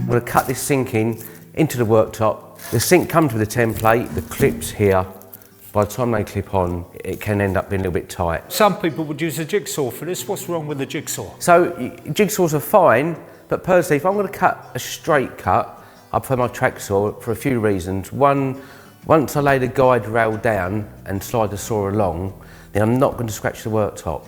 I'm going to cut this sink into the worktop. The sink comes with a template, the clips here. By the time they clip on, it can end up being a little bit tight. Some people would use a jigsaw for this. What's wrong with the jigsaw? So jigsaws are fine, but personally, if I'm going to cut a straight cut, I prefer my track saw for a few reasons. One, once I lay the guide rail down and slide the saw along, then I'm not going to scratch the worktop,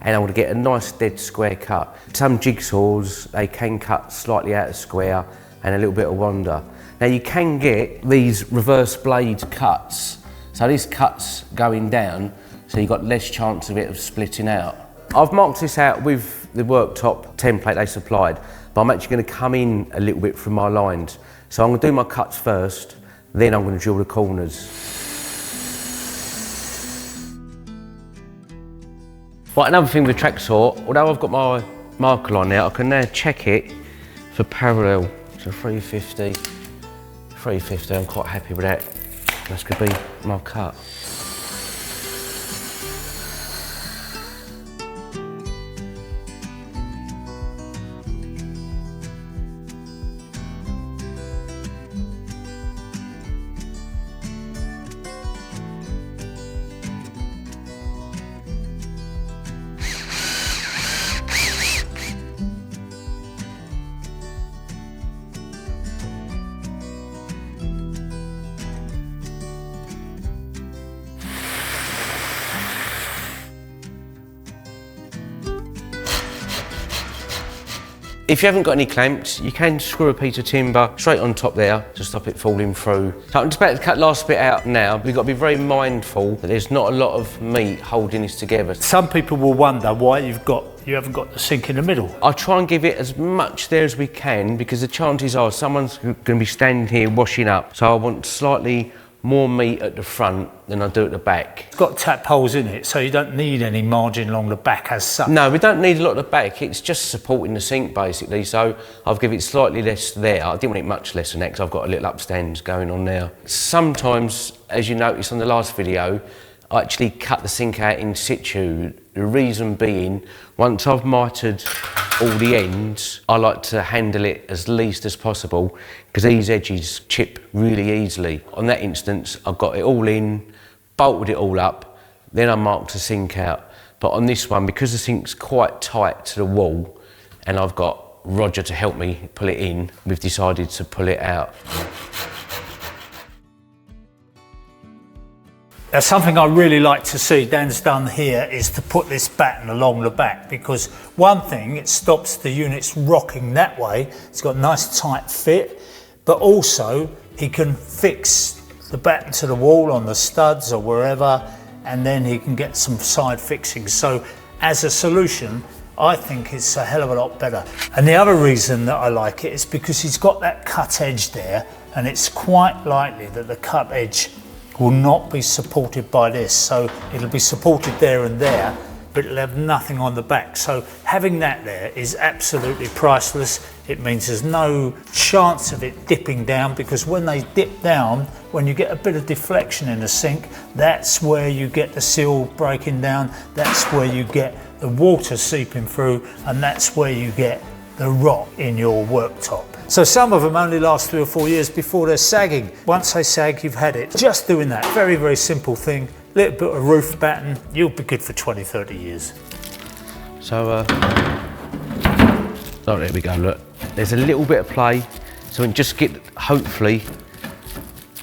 and I'm going to get a nice dead square cut. Some jigsaws, they can cut slightly out of square and a little bit of wander. Now you can get these reverse blade cuts, so this cut's going down, so you've got less chance of it splitting out. I've marked this out with the worktop template they supplied, but I'm actually going to come in a little bit from my lines. So I'm going to do my cuts first, then I'm going to drill the corners. Right, another thing with the track saw, although I've got my marker line now, I can now check it for parallel. So 350, I'm quite happy with that. That's going to be my cut. If you haven't got any clamps, you can screw a piece of timber straight on top there to stop it falling through. So I'm just about to cut the last bit out now, but you've got to be very mindful that there's not a lot of meat holding this together. Some people will wonder why you haven't got the sink in the middle. I try and give it as much there as we can, because the chances are someone's going to be standing here washing up. So I want slightly more meat at the front than I do at the back. It's got tap holes in it, so you don't need any margin along the back as such. No, we don't need a lot at the back. It's just supporting the sink basically. So I've given it slightly less there. I didn't want it much less than that because I've got a little upstands going on now. Sometimes, as you noticed on the last video, I actually cut the sink out in situ. The reason being, once I've mitered all the ends, I like to handle it as least as possible because these edges chip really easily. On that instance, I've got it all in, bolted it all up, then I marked the sink out. But on this one, because the sink's quite tight to the wall and I've got Roger to help me pull it in, we've decided to pull it out. Now, something I really like to see Dan's done here is to put this batten along the back, because one thing, it stops the units rocking that way. It's got a nice tight fit, but also he can fix the batten to the wall on the studs or wherever, and then he can get some side fixings. So as a solution, I think it's a hell of a lot better. And the other reason that I like it is because he's got that cut edge there, and it's quite likely that the cut edge will not be supported by this. So it'll be supported there and there, but it'll have nothing on the back. So having that there is absolutely priceless. It means there's no chance of it dipping down, because when they dip down, when you get a bit of deflection in the sink, that's where you get the seal breaking down, that's where you get the water seeping through, and that's where you get the rot in your worktop. So some of them only last 3 or 4 years before they're sagging. Once they sag, you've had it. Just doing that, very, very simple thing. Little bit of roof batten, you'll be good for 20, 30 years. So, oh, there we go, look. There's a little bit of play, so we can just get, hopefully,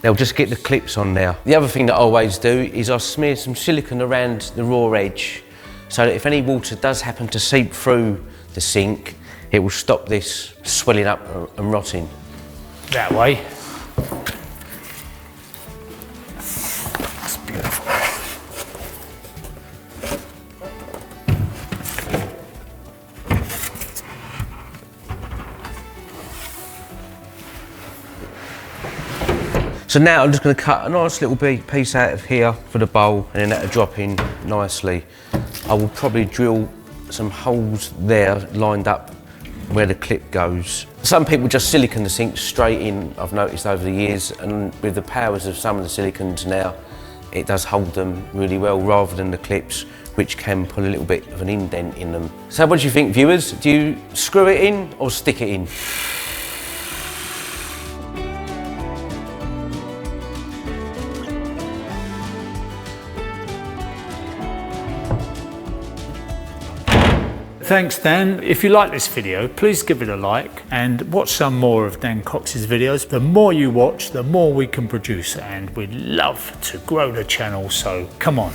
they'll just get the clips on there. The other thing that I always do is I smear some silicone around the raw edge, so that if any water does happen to seep through the sink, it will stop this swelling up and rotting. That way. That's beautiful. So now I'm just going to cut a nice little piece out of here for the bowl, and then that'll drop in nicely. I will probably drill some holes there lined up where the clip goes. Some people just silicone the sink straight in, I've noticed over the years, and with the powers of some of the silicones now, it does hold them really well rather than the clips, which can put a little bit of an indent in them. So what do you think, viewers? Do you screw it in or stick it in? Thanks, Dan. If you like this video, please give it a like and watch some more of Dan Cox's videos. The more you watch, the more we can produce, and we'd love to grow the channel, so come on.